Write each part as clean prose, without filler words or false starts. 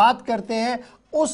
बात करते हैं उस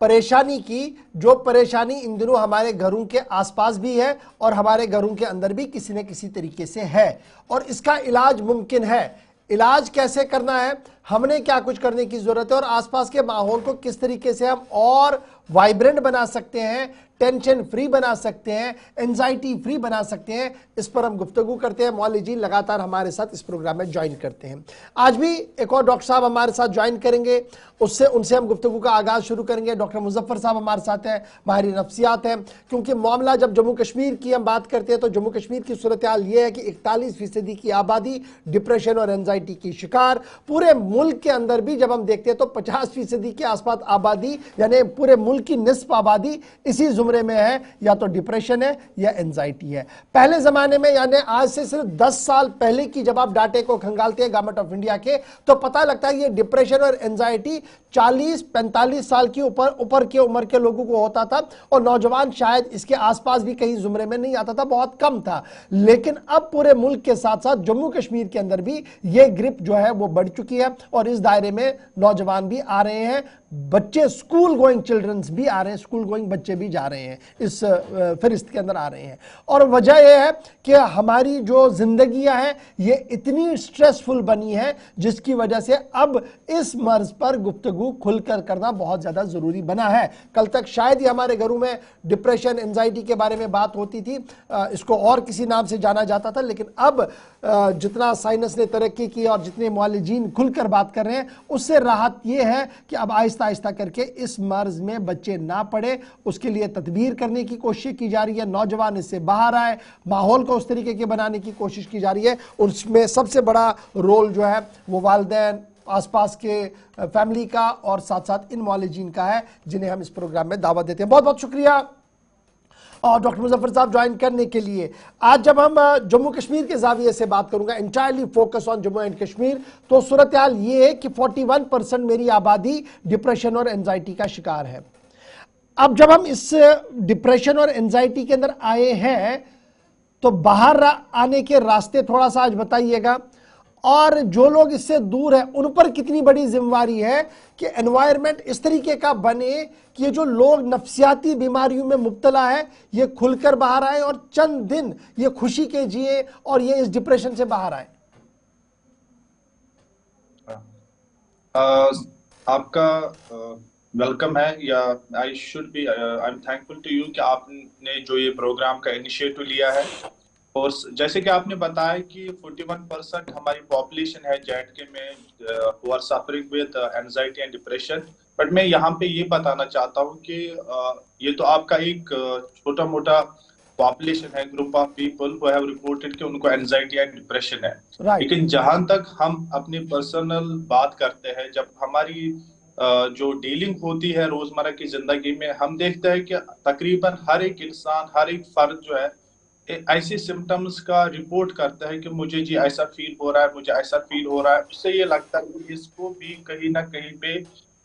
परेशानी की, जो परेशानी इन दिनों हमारे घरों के आसपास भी है और हमारे घरों के अंदर भी किसी न किसी तरीके से है, और इसका इलाज मुमकिन है। इलाज कैसे करना है, हमने क्या कुछ करने की जरूरत है, और आसपास के माहौल को किस तरीके से हम और वाइब्रेंट बना सकते हैं, टेंशन फ्री बना सकते हैं, एंजाइटी फ्री बना सकते हैं, इस पर हम गुफ्तगू करते हैं। मौलवी जी लगातार हमारे साथ इस प्रोग्राम में ज्वाइन करते हैं। आज भी एक और डॉक्टर साहब हमारे साथ ज्वाइन करेंगे, उनसे हम गुफ्तगू का आगाज शुरू करेंगे। डॉक्टर मुजफ्फर साहब हमारे साथ हैं, माहिर नफ्सियात हैं। क्योंकि मामला जब जम्मू कश्मीर की हम बात करते हैं तो जम्मू कश्मीर की सूरत हाल ये है कि 41% की आबादी डिप्रेशन और एंजाइटी की शिकार। पूरे मुल्क के अंदर भी जब हम देखते हैं तो 50% के आसपास आबादी, यानी पूरे मुल्क की निस्फ आबादी इसी जुमरे में है, या तो डिप्रेशन है या एंजाइटी है। पहले जमाने में, यानी आज से सिर्फ 10 साल पहले की जब आप डाटे को खंगालते हैं गवर्नमेंट ऑफ इंडिया के, तो पता लगता है ये डिप्रेशन और एंजाइटी 40-45 साल की ऊपर की उम्र के लोगों को होता था, और नौजवान शायद इसके आसपास भी कहीं जुमरे में नहीं आता था, बहुत कम था। लेकिन अब पूरे मुल्क के साथ साथ जम्मू कश्मीर के अंदर भी ये ग्रिप जो है वो बढ़ चुकी है, और इस दायरे में नौजवान भी आ रहे हैं, बच्चे स्कूल गोइंग चिल्ड्रंस भी आ रहे हैं, स्कूल गोइंग बच्चे भी जा रहे हैं, इस फहरिस्त के अंदर आ रहे हैं। और वजह यह है कि हमारी जो जिंदगियां हैं ये इतनी स्ट्रेसफुल बनी है, जिसकी वजह से अब इस मर्ज पर गुफ्तगू खुलकर करना बहुत ज्यादा जरूरी बना है। कल तक शायद ही हमारे घरों में डिप्रेशन एंजाइटी के बारे में बात होती थी, इसको और किसी नाम से जाना जाता था, लेकिन अब जितना साइंस ने तरक्की की और जितने मुआलिजीन खुलकर बात कर रहे हैं, उससे राहत यह है कि अब आहिस्ता आहिस्ता करके इस मर्ज में बच्चे ना पड़े, उसके लिए तदबीर करने की कोशिश की जा रही है, नौजवान इससे बाहर आए, माहौल को उस तरीके के बनाने की कोशिश की जा रही है। उसमें सबसे बड़ा रोल जो है वो वालिदैन, आसपास के फैमिली का और साथ साथ इन मुआलिजीन का है, जिन्हें हम इस प्रोग्राम में दावत देते हैं। बहुत बहुत शुक्रिया और डॉक्टर मुजफ्फर साहब ज्वाइन करने के लिए। आज जब हम जम्मू कश्मीर के जाविये से बात करूंगा, entirely focus on Jammu and Kashmir, तो सूरत हाल ये है कि 41% मेरी आबादी डिप्रेशन और एंजाइटी का शिकार है। अब जब हम इस डिप्रेशन और एंजाइटी के अंदर आए हैं तो बाहर आने के रास्ते थोड़ा सा आज बताइएगा, और जो लोग इससे दूर हैं उन पर कितनी बड़ी जिम्मेवारी है कि एनवायरनमेंट इस तरीके का बने कि ये जो लोग नफ्सियाती बीमारियों में मुब्तला है ये खुलकर बाहर आए और चंद दिन ये खुशी के जिए और ये इस डिप्रेशन से बाहर आए। आपका वेलकम है, या I am thankful to you कि आपने जो ये प्रोग्राम का इनिशिएटिव लिया है। और जैसे कि आपने बताया कि 41% हमारी पॉपुलेशन है जेएंडके में who are suffering with anxiety and depression. But मैं यहाँ पे ये बताना चाहता हूँ कि ये तो आपका एक छोटा मोटा पॉपुलेशन है, group of people who have reported कि उनको एंजाइटी एंड डिप्रेशन है। लेकिन जहां तक हम अपनी पर्सनल बात करते हैं, जब हमारी जो डीलिंग होती है रोजमर्रा की जिंदगी में, हम देखते हैं कि तकरीबन हर एक इंसान, हर एक फर्द जो है ऐसे सिम्टम्स का रिपोर्ट करता है कि मुझे जी ऐसा फील हो रहा है, मुझे ऐसा फील हो रहा है। उससे ये लगता है कि इसको भी कहीं ना कहीं पे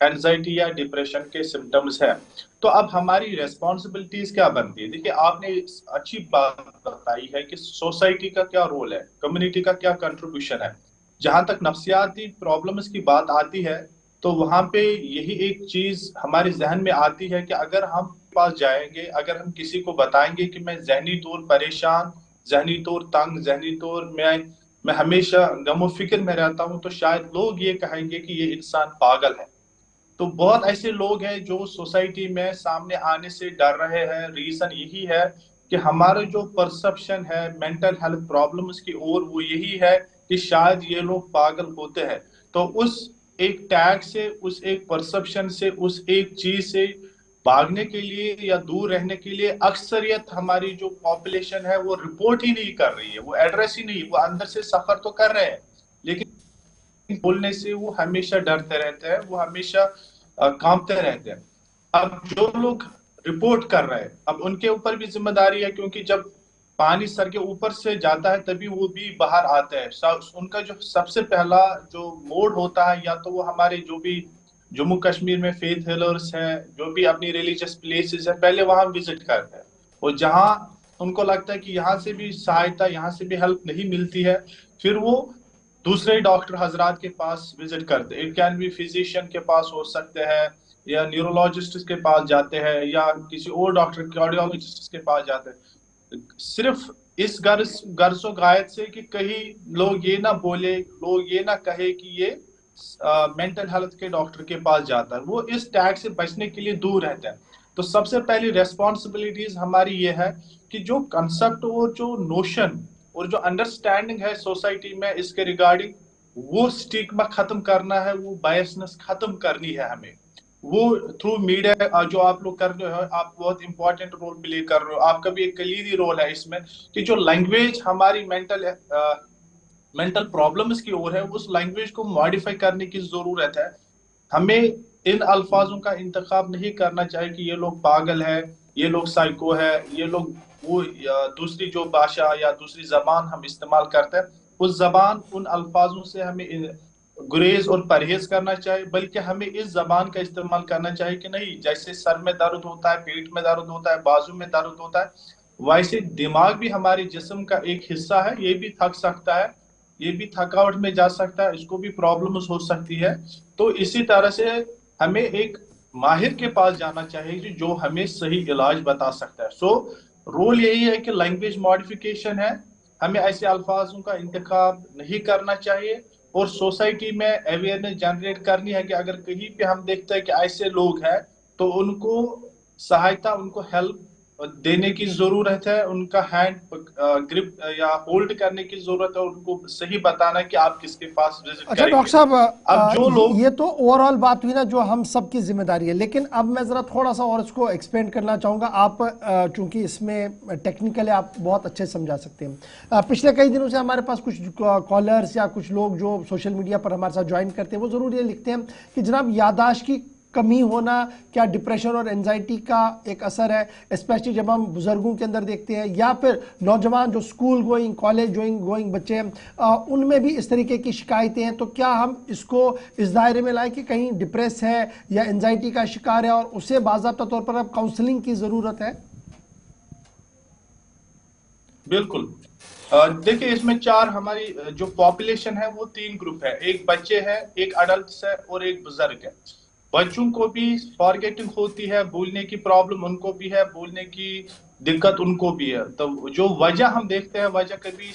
एंजाइटी या डिप्रेशन के सिम्टम्स है। तो अब हमारी रेस्पॉन्सिबिलिटीज क्या बनती है? देखिए, आपने अच्छी बात बताई है कि सोसाइटी का क्या रोल है, कम्युनिटी का क्या कंट्रीब्यूशन है। जहां तक नफ्सियाती प्रॉब्लम्स की बात आती है तो वहां पे यही एक चीज हमारे जहन में आती है कि अगर हम पास जाएंगे, अगर हम किसी को बताएंगे कि मैं जहनी तौर परेशान, जहनी तौर तंग, जहनी तौर मैं हमेशा गमो फिक्र में रहता हूं, तो शायद लोग ये कहेंगे कि ये इंसान पागल है। तो बहुत ऐसे लोग हैं जो सोसाइटी में सामने आने से डर रहे हैं। रीजन यही है कि हमारे जो परसेप्शन है मेंटल हेल्थ प्रॉब्लम्स की ओर, वो यही है कि शायद ये लोग पागल होते हैं। तो उस एक टैग से, उस एक परसेप्शन से, उस एक चीज से भागने के लिए या दूर रहने के लिए अक्सरियत हमारी जो पॉपुलेशन है वो रिपोर्ट ही नहीं कर रही है, वो एड्रेस ही नहीं, वो अंदर से सफर तो कर रहे हैं लेकिन बोलने से वो हमेशा डरते रहते हैं, वो हमेशा कांपते रहते हैं। अब जो लोग रिपोर्ट कर रहे हैं, अब उनके ऊपर भी जिम्मेदारी है, क्योंकि जब पानी सर के ऊपर से जाता है तभी वो भी बाहर आते हैं। उनका जो सबसे पहला जो मोड होता है, या तो वो हमारे जो भी जम्मू कश्मीर में फेथ हीलर्स हैं, जो भी अपनी रिलीजियस प्लेसेस है, पहले वहां विजिट करते हैं। और जहां उनको लगता है कि यहाँ से भी सहायता, यहाँ से भी हेल्प नहीं मिलती है, फिर वो दूसरे डॉक्टर हजरात के पास विजिट करते हैं। इट कैन बी फिजिशियन के पास हो सकते हैं, या न्यूरोलॉजिस्ट के पास जाते हैं, या किसी और डॉक्टर कार्डियोलॉजिस्ट के पास जाते हैं। सिर्फ इस गर्ज व गायत से कि कहीं लोग ये ना बोले, लोग ये ना कहे कि ये मेंटल हेल्थ के डॉक्टर के पास जाता है, वो इस टैग से बचने के लिए दूर रहता है। तो सबसे पहली रेस्पॉन्सिबिलिटीज हमारी ये है कि जो कंसेप्ट और जो नोशन और जो अंडरस्टैंडिंग है सोसाइटी में इसके रिगार्डिंग, वो स्टिग्मा खत्म करना है, वो बायसनेस खत्म करनी है हमें। वो थ्रू मीडिया जो आप लोग कर रहे हो, आप बहुत इंपॉर्टेंट रोल प्ले कर रहे हो, आपका भी एक कलीदी रोल है इसमें, कि जो लैंग्वेज हमारी मेंटल प्रॉब्लम्स की ओर है, उस लैंग्वेज को मॉडिफाई करने की जरूरत है। हमें इन अल्फाजों का इंतखाब नहीं करना चाहिए कि ये लोग पागल है, ये लोग साइको है, ये लोग वो दूसरी जो भाषा या दूसरी जबान हम इस्तेमाल करते हैं, उस जबान उन अल्फाजों से हमें गुरेज और परहेज करना चाहिए, बल्कि हमें इस जबान का इस्तेमाल करना चाहिए कि नहीं, जैसे सर में दर्द होता है, पेट में दर्द होता है, बाजू में दर्द होता है, वैसे दिमाग भी हमारे जिस्म का एक हिस्सा है, ये भी थक सकता है, ये भी थकावट में जा सकता है, इसको भी प्रॉब्लम्स हो सकती है। तो इसी तरह से हमें एक माहिर के पास जाना चाहिए जो हमें सही इलाज बता सकता है। सो रोल यही है कि लैंग्वेज मॉडिफिकेशन है, हमें ऐसे अल्फाजों का इंतखाब नहीं करना चाहिए, और सोसाइटी में अवेयरनेस जनरेट करनी है कि अगर कहीं पे हम देखते हैं कि ऐसे लोग हैं, तो उनको सहायता, उनको हेल्प देने की जरूरत है, उनका हैंड ग्रिप या होल्ड करने की जरूरत है, उनको सही बताना है कि आप किसके पास विजिट अच्छा डॉक्टर करेंगे। साहब, अब जो लोग ये तो ओवरऑल बात हुई ना जो हम सब की जिम्मेदारी है, लेकिन अब मैं ज़रा थोड़ा सा और इसको एक्सपेंड करना चाहूँगा। आप चूंकि इसमें टेक्निकली आप बहुत अच्छे से समझा सकते हैं। पिछले कई दिनों से हमारे पास कुछ कॉलर्स या कुछ लोग जो सोशल मीडिया पर हमारे साथ ज्वाइन करते हैं, वो ज़रूर ये लिखते हैं कि जनाब यादाश्त की कमी होना क्या डिप्रेशन और एंजाइटी का एक असर है, स्पेशली जब हम बुजुर्गों के अंदर देखते हैं, या फिर नौजवान जो स्कूल गोइंग, कॉलेज गोइंग बच्चे हैं, उनमें भी इस तरीके की शिकायतें हैं। तो क्या हम इसको इस दायरे में लाएं कि कहीं डिप्रेस है या एंजाइटी का शिकार है और उसे बाज़ाब्ता तौर पर अब काउंसलिंग की ज़रूरत है? बिल्कुल। देखिए, इसमें चार हमारी जो पॉपुलेशन है वो तीन ग्रुप है, एक बच्चे हैं, एक अडल्ट है और एक बुजुर्ग है। बच्चों को भी फॉरगेटिंग होती है, भूलने की प्रॉब्लम उनको भी है, भूलने की दिक्कत उनको भी है। तो जो वजह हम देखते हैं, वजह कभी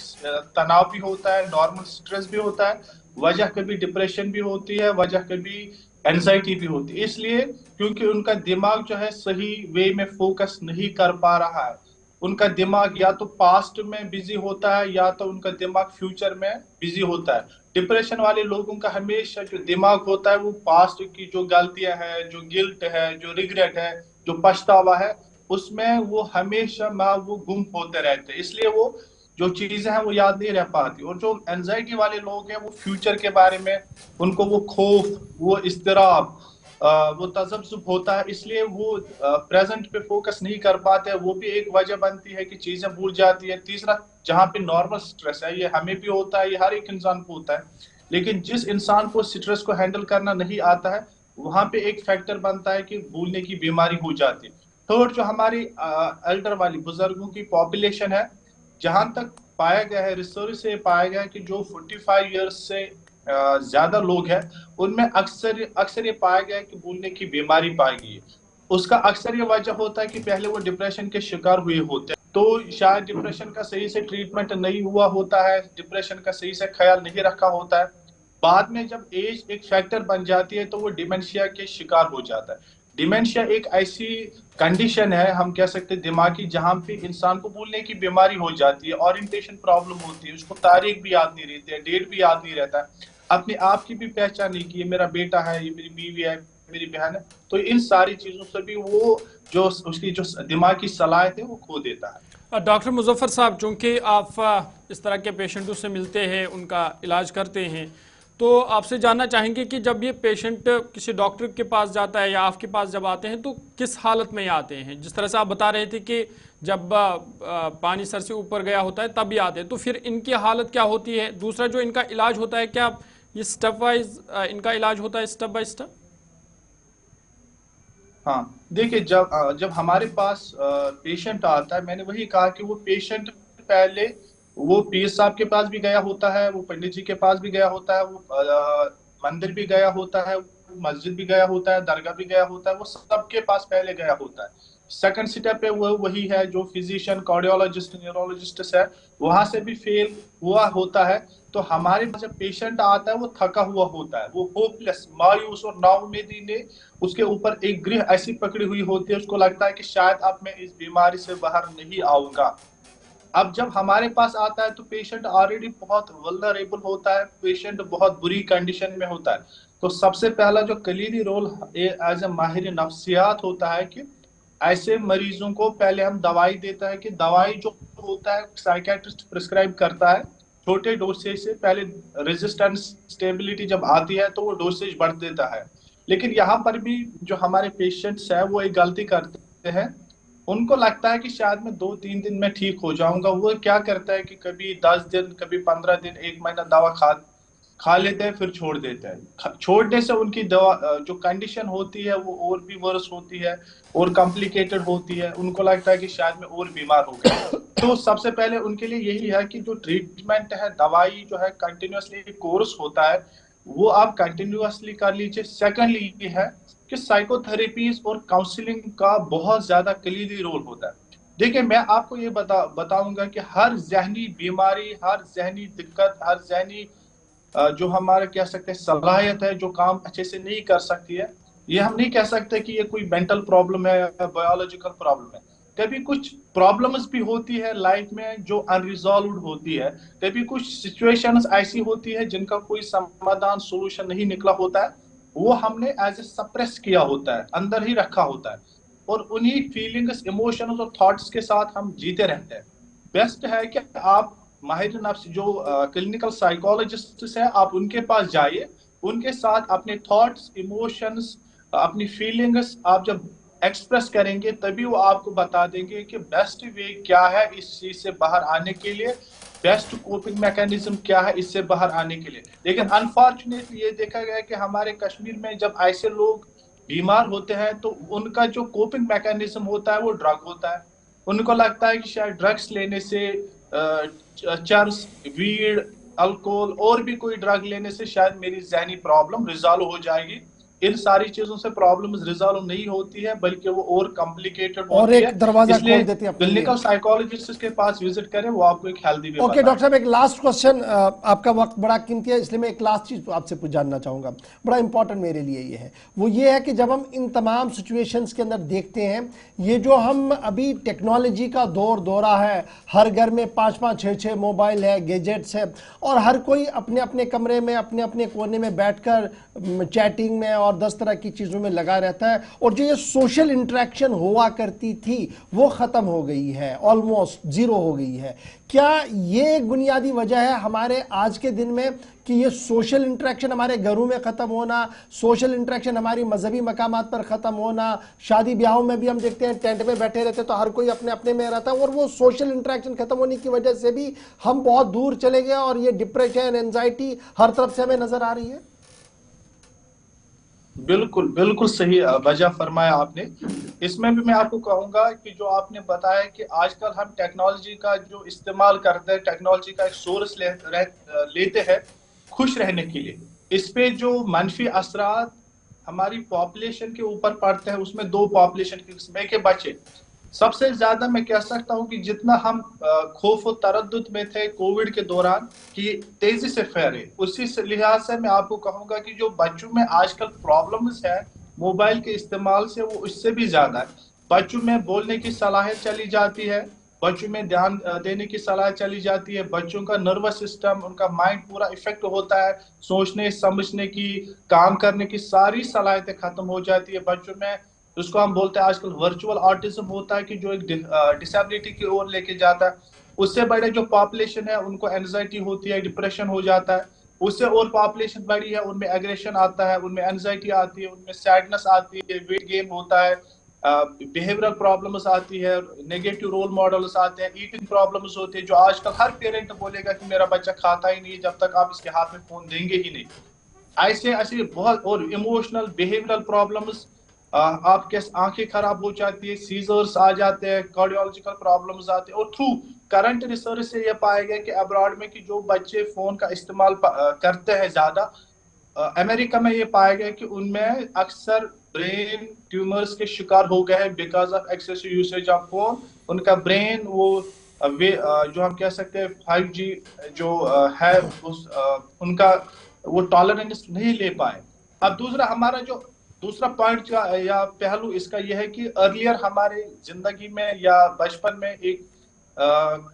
तनाव भी होता है, नॉर्मल स्ट्रेस भी होता है, वजह कभी डिप्रेशन भी होती है, वजह कभी एंजाइटी भी होती है। इसलिए क्योंकि उनका दिमाग जो है सही वे में फोकस नहीं कर पा रहा है, उनका दिमाग या तो पास्ट में बिजी होता है, या तो उनका दिमाग फ्यूचर में बिजी होता है। डिप्रेशन वाले लोगों का हमेशा जो दिमाग होता है वो पास्ट की जो गलतियां हैं, जो गिल्ट है, जो रिग्रेट है, जो पछतावा है, उसमें वो हमेशा वो गुम होते रहते हैं। इसलिए वो जो चीजें हैं वो याद नहीं रह पाती। और जो एंजाइटी वाले लोग हैं, वो फ्यूचर के बारे में उनको वो खौफ, वो इस्तिराब, वो तजब्जुब होता है, इसलिए वो प्रेजेंट पे फोकस नहीं कर पाते। वो भी एक वजह बनती है कि चीजें भूल जाती है। तीसरा, जहाँ पे नॉर्मल स्ट्रेस है, ये हमें भी होता है, ये हर एक इंसान को होता है, लेकिन जिस इंसान को स्ट्रेस को हैंडल करना नहीं आता है, वहां पे एक फैक्टर बनता है कि भूलने की बीमारी हो जाती है। थर्ड, जो हमारी एल्डर वाली बुजुर्गों की पॉपुलेशन है, जहां तक पाया गया है, रिसर्च से पाया गया है कि जो 45 ईयर्स से ज्यादा लोग हैं, उनमें अक्सर अक्सर ये पाया गया है कि भूलने की बीमारी पाई गई है। उसका अक्सर ये वजह होता है कि पहले वो डिप्रेशन के शिकार हुए होते हैं, तो शायद डिप्रेशन का सही से ट्रीटमेंट नहीं हुआ होता है, डिप्रेशन का सही से ख्याल नहीं रखा होता है। बाद में जब एज एक फैक्टर बन जाती है, तो वो डिमेंशिया के शिकार हो जाता है। डिमेंशिया एक ऐसी कंडीशन है, हम कह सकते हैं दिमागी, जहां पे इंसान को भूलने की बीमारी हो जाती है, ओरिएंटेशन प्रॉब्लम होती है, उसको तारीख भी याद नहीं रहती है, डेट भी याद नहीं रहता है, अपने आप की भी पहचान नहीं कि ये मेरा बेटा है, ये मेरी बीवी है, मेरी बहन है। तो इन सारी चीजों से भी वो जो उसकी जो दिमाग की सलाहियत है वो खो देता है। डॉक्टर मुजफ्फर साहब, चूंकि आप इस तरह के पेशेंटों से मिलते हैं, उनका इलाज करते हैं, तो आपसे जानना चाहेंगे कि जब ये पेशेंट किसी डॉक्टर के पास जाता है या आपके पास जब आते हैं, तो किस हालत में आते हैं? जिस तरह से आप बता रहे थे कि जब पानी सर से ऊपर गया होता है तब ये आते हैं, तो फिर इनकी हालत क्या होती है? दूसरा, जो इनका इलाज होता है, क्या ये स्टेप वाइज इनका इलाज होता है, स्टेप बाय स्टेप? हाँ, देखिए, जब हमारे पास पेशेंट आता है, मैंने वही कहा कि वो पेशेंट पहले वो पीर साहब के पास भी गया होता है, वो पंडित जी के पास भी गया होता है, वो मंदिर भी गया होता है, मस्जिद भी गया होता है, दरगाह भी गया होता है, वो सबके पास पहले गया होता है। सेकंड स्टेप पे वो वही है जो फिजिशियन, कार्डियोलॉजिस्ट, न्यूरोलॉजिस्ट है, वहां से भी फेल हुआ होता है। तो हमारे पास जब पेशेंट आता है वो थका हुआ होता है, वो होपलेस, मायूस और नाउम्मीदी ने उसके ऊपर एक गृह ऐसी पकड़ी हुई होती है, उसको लगता है कि शायद अब मैं इस बीमारी से बाहर नहीं आऊंगा। अब जब हमारे पास आता है तो पेशेंट ऑलरेडी बहुत वल्नरेबल होता है, पेशेंट बहुत बुरी कंडीशन में होता है। तो सबसे पहला जो कलीदी रोल एज ए माहिर नफ्सियात होता है कि ऐसे मरीजों को पहले हम दवाई देता है, कि दवाई जो होता है साइकेट्रिस्ट प्रिस्क्राइब करता है छोटे डोसेज से। पहले रेजिस्टेंस स्टेबिलिटी जब आती है तो वो डोसेज बढ़ देता है। लेकिन यहाँ पर भी जो हमारे पेशेंट्स है वो एक गलती करते हैं, उनको लगता है कि शायद मैं 2-3 दिन में ठीक हो जाऊंगा। वो क्या करता है कि कभी 10 दिन, कभी 15 दिन, 1 महीना दवा खा लेते हैं, फिर छोड़ देते हैं। छोड़ने से उनकी दवा जो कंडीशन होती है वो और भी वर्स होती है और कॉम्प्लिकेटेड होती है। उनको लगता है कि शायद मैं और बीमार हो गया। तो सबसे पहले उनके लिए यही है कि जो ट्रीटमेंट है, दवाई जो है कंटिन्यूअसली कोर्स होता है, वो आप कंटिन्यूअसली कर लीजिए। सेकंडली ये है कि साइकोथेरेपीज और काउंसलिंग का बहुत ज्यादा कलीदी रोल होता है। देखिए, मैं आपको ये बताऊंगा कि हर जहनी बीमारी, हर जहनी दिक्कत, हर जहनी जो हमारे कह सकते हैं सलाहियत है, जो काम अच्छे से नहीं कर सकती है, ये हम नहीं कह सकते कि ये कोई मेंटल प्रॉब्लम है या बायोलॉजिकल प्रॉब्लम है। कभी कुछ प्रॉब्लम्स भी होती है लाइफ में जो अनरिजॉल्व्ड होती है, कभी कुछ सिचुएशंस ऐसी होती है जिनका कोई समाधान, सोल्यूशन नहीं निकला होता है, वो हमने एज ए सप्रेस किया होता है, अंदर ही रखा होता है, और उन्हीं फीलिंग्स, इमोशंस और थॉट्स के साथ हम जीते रहते हैं। बेस्ट है कि आप माहिर नफ्स जो क्लिनिकल साइकोलॉजिस्ट है, आप उनके पास जाइए, उनके साथ अपने थॉट्स, इमोशंस, अपनी फीलिंग्स आप जब एक्सप्रेस करेंगे तभी वो आपको बता देंगे कि बेस्ट वे क्या है इस चीज से बाहर आने के लिए, बेस्ट कोपिंग मैकेनिज्म क्या है इससे बाहर आने के लिए। लेकिन अनफॉर्चुनेटली ये देखा गया कि हमारे कश्मीर में जब ऐसे लोग बीमार होते हैं तो उनका जो कोपिंग मैकेनिज्म होता है वो ड्रग होता है। उनको लगता है कि शायद ड्रग्स लेने से, चर्स, वीड, अल्कोहल और भी कोई ड्रग लेने से शायद मेरी जहनी प्रॉब्लम रिजॉल्व हो जाएगी। इन सारी चीजों से प्रॉब्लम्स रिजॉल्व नहीं होती है, बल्कि वो और कॉम्प्लिकेटेड और होती है। एक दरवाजा इसलिए खोल देती है अपने लिए। क्लिनिकल साइकोलॉजिस्ट के पास विजिट करें, वो आपको एक हेल्दी वे ओके डॉक्टर साहब, एक लास्ट क्वेश्चन, आपका वक्त बड़ा कीमती है इसलिए मैं एक लास्ट चीज आपसे कुछ जानना चाहूंगा, बड़ा इंपॉर्टेंट मेरे लिए ये है। वो ये है कि जब हम इन तमाम सिचुएशंस के अंदर देखते हैं, ये जो हम अभी टेक्नोलॉजी का दौरा है, हर घर में 5-5, 6-6 मोबाइल है, गैजेट्स है, और हर कोई अपने अपने कमरे में, अपने अपने कोने में बैठकर चैटिंग में और 10 तरह की चीज़ों में लगा रहता है, और जो ये सोशल इंटरेक्शन हुआ करती थी वो ख़त्म हो गई है, ऑलमोस्ट ज़ीरो हो गई है। क्या ये एक बुनियादी वजह है हमारे आज के दिन में कि ये सोशल इंटरेक्शन हमारे घरों में ख़त्म होना, सोशल इंटरेक्शन हमारी मजहबी मकामात पर ख़त्म होना, शादी ब्याहों में भी हम देखते हैं टेंट में बैठे रहते तो हर कोई अपने अपने में रहता है, और वो सोशल इंटरेक्शन ख़त्म होने की वजह से भी हम बहुत दूर चले गए और ये डिप्रेशन, एंजाइटी हर तरफ से हमें नज़र आ रही है? बिल्कुल बिल्कुल सही वजह फरमाया आपने। इसमें भी मैं आपको कहूंगा कि जो आपने बताया कि आजकल हम टेक्नोलॉजी का जो इस्तेमाल करते हैं, टेक्नोलॉजी का एक सोर्स लेते हैं खुश रहने के लिए, इस पे जो मनफी असरात हमारी पॉपुलेशन के ऊपर पड़ते हैं, उसमें दो पॉपुलेशन की किस्में के बच्चे सबसे ज्यादा, मैं कह सकता हूं कि जितना हम खौफ और तरद्दुद में थे कोविड के दौरान कि तेजी से फैले, उसी से लिहाज से मैं आपको कहूंगा कि जो बच्चों में आजकल प्रॉब्लम्स है मोबाइल के इस्तेमाल से, वो उससे भी ज्यादा है। बच्चों में बोलने की सलाहियत चली जाती है, बच्चों में ध्यान देने की सलाहियत चली जाती है, बच्चों का नर्वस सिस्टम, उनका माइंड पूरा इफेक्ट होता है, सोचने समझने की, काम करने की सारी सलाहियतें खत्म हो जाती है बच्चों में। उसको हम बोलते हैं आजकल वर्चुअल ऑटिज्म होता है, कि जो एक डिसेबिलिटी की ओर लेके जाता है। उससे बड़े जो पॉपुलेशन है उनको एंजाइटी होती है, डिप्रेशन हो जाता है। उससे और पॉपुलेशन बड़ी है, उनमें एग्रेशन आता है, उनमें एंजाइटी आती है, उनमें सैडनेस आती है, वेट गेन होता है, बिहेवियरल प्रॉब्लम्स आती है, नेगेटिव रोल मॉडल्स आते हैं, ईटिंग प्रॉब्लम्स होती है, जो आजकल हर पेरेंट बोलेगा कि मेरा बच्चा खाता ही नहीं जब तक आप इसके हाथ में फोन देंगे ही नहीं। ऐसे ऐसे बहुत, और इमोशनल बिहेवियरल प्रॉब्लम्स, आपके आंखें खराब हो जाती है, सीजर्स आ जाते हैं, कार्डियोलॉजिकल प्रॉब्लम्स आते हैं, और थ्रू करंट रिसर्च से यह पाया गया कि अब्रॉड में कि जो बच्चे फोन का इस्तेमाल करते हैं ज्यादा, अमेरिका में ये पाया गया कि उनमें अक्सर ब्रेन ट्यूमर्स के शिकार हो गए हैं because of excessive usage of phone. उनका ब्रेन वो जो हम कह सकते हैं 5G जो है उनका वो टॉलरेंस नहीं ले पाए। अब दूसरा हमारा जो दूसरा पॉइंट का या पहलू इसका यह है कि अर्लियर हमारे जिंदगी में या बचपन में एक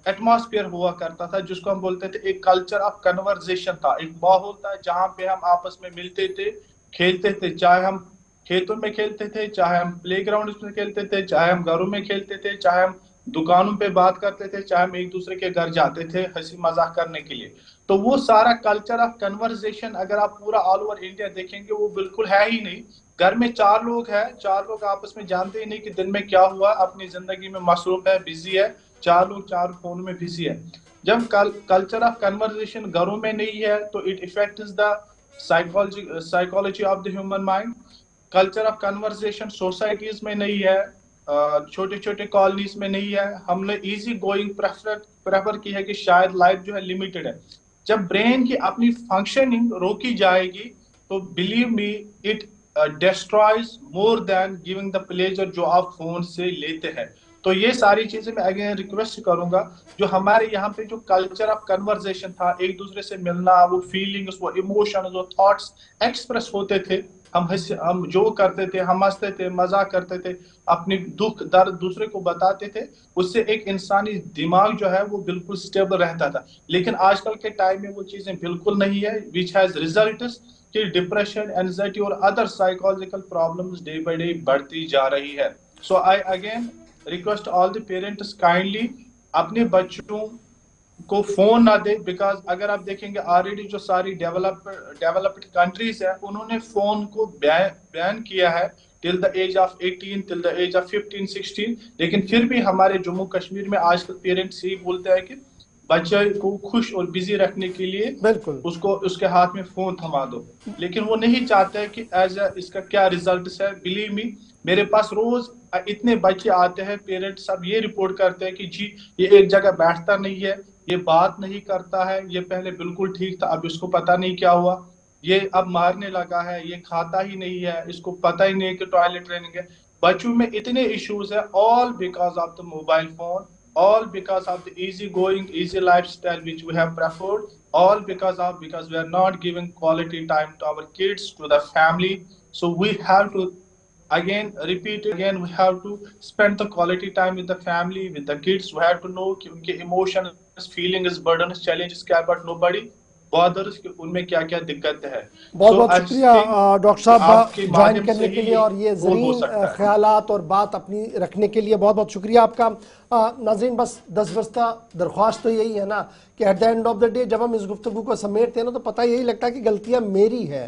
एटमॉस्फेयर हुआ करता था जिसको हम बोलते थे एक कल्चर ऑफ कन्वर्सेशन था, एक माहौल था जहां पे हम आपस में मिलते थे, खेलते थे, चाहे हम खेतों में खेलते थे, चाहे हम प्लेग्राउंड में खेलते थे, चाहे हम घरों में खेलते थे, चाहे हम दुकानों पे बात करते थे, चाहे हम एक दूसरे के घर जाते थे हंसी मजाक करने के लिए। तो वो सारा कल्चर ऑफ कन्वर्सेशन अगर आप पूरा ऑल ओवर इंडिया देखेंगे वो बिल्कुल है ही नहीं। घर में 4 लोग हैं, 4 लोग आपस में जानते ही नहीं कि दिन में क्या हुआ, अपनी जिंदगी में मसरूफ है, बिजी है, 4 लोग 4 फोन में बिजी है। जब कल्चर ऑफ कन्वर्सेशन घरों में नहीं है तो it effects the psychology of the human mind. Culture of conversation societies में नहीं है, छोटे छोटे कॉलोनीज में नहीं है। हमने इजी गोइंग प्रेफर की है कि शायद लाइफ जो है लिमिटेड है। जब ब्रेन की अपनी फंक्शनिंग रोकी जाएगी तो believe me it destroys more than giving the pleasure जो आप फोन से लेते हैं। तो ये सारी चीजें मैं अगेन रिक्वेस्ट करूंगा, जो हमारे यहाँ पे जो कल्चर ऑफ कन्वर्सेशन था, एक दूसरे से मिलना, वो फीलिंग्स, वो इमोशंस, वो थॉट्स एक्सप्रेस होते थे, हम जो करते थे, हम हंसते थे, मजाक करते थे, अपनी दुख दर्द दूसरे को बताते थे, उससे एक इंसानी दिमाग जो है वो बिल्कुल स्टेबल रहता था। लेकिन आजकल के टाइम में वो चीजें बिल्कुल नहीं है, विच हैज रिजल्ट्स कि डिप्रेशन, एंजाइटी और other psychological problems day by day बढ़ती जा रही है। So I again request all the parents kindly अपने बच्चों को फोन ना दे, बिकॉज अगर आप देखेंगे ऑलरेडी जो सारी डेवलप्ड कंट्रीज है उन्होंने फोन को बैन किया है till the age of 18, till the age of 15-16। लेकिन फिर भी हमारे जम्मू कश्मीर में आजकल पेरेंट्स ही बोलते हैं कि बच्चे को खुश और बिजी रखने के लिए बिल्कुल उसको उसके हाथ में फोन थमा दो, लेकिन वो नहीं चाहते कि इसका क्या रिजल्ट है। बिलीव मी, मेरे पास रोज इतने बच्चे आते हैं, पेरेंट्स सब ये रिपोर्ट करते हैं कि जी ये एक जगह बैठता नहीं है, ये बात नहीं करता है, ये पहले बिल्कुल ठीक था, अब इसको पता नहीं क्या हुआ, ये अब मारने लगा है, ये खाता ही नहीं है, इसको पता ही नहीं कि टॉयलेट ट्रेनिंग है। बच्चों में इतने इश्यूज है, all because of the mobile phone, all because of the easy going, easy lifestyle which we have preferred, all because we are not giving quality time to our kids, to the family. So we have to again repeat it again, we have to spend the quality time with the family, with the kids. We have to know कि उनके emotions, feelings, burdens, challenges क्या, but nobody bothers कि उनमें क्या क्या दिक्कत है। बहुत बहुत शुक्रिया डॉक्टर साहब ज्वाइन करने के लिए और ये ज़रीन ख्यालात और बात अपनी रखने के लिए बहुत बहुत शुक्रिया आपका। नाज़रीन, बस 10 बस्ता दरख्वास्त तो यही है ना कि at the end of the day जब हम इस गुफ्तगू को समेटते हैं ना तो पता यही लगता है कि गलतियां मेरी है,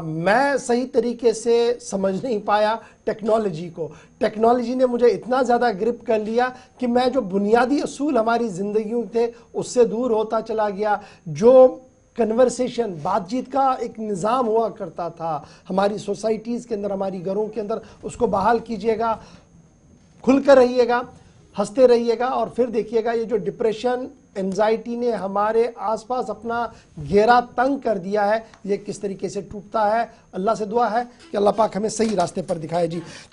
मैं सही तरीके से समझ नहीं पाया टेक्नोलॉजी को। टेक्नोलॉजी ने मुझे इतना ज़्यादा ग्रिप कर लिया कि मैं जो बुनियादी असूल हमारी ज़िंदगी थे उससे दूर होता चला गया। जो कन्वर्सेशन, बातचीत का एक निज़ाम हुआ करता था हमारी सोसाइटीज़ के अंदर, हमारी घरों के अंदर, उसको बहाल कीजिएगा, खुलकर रहिएगा, हंसते रहिएगा और फिर देखिएगा ये जो डिप्रेशन, एंजाइटी ने हमारे आसपास अपना घेरा तंग कर दिया है, ये किस तरीके से टूटता है। अल्लाह से दुआ है कि अल्लाह पाक हमें सही रास्ते पर दिखाए जी।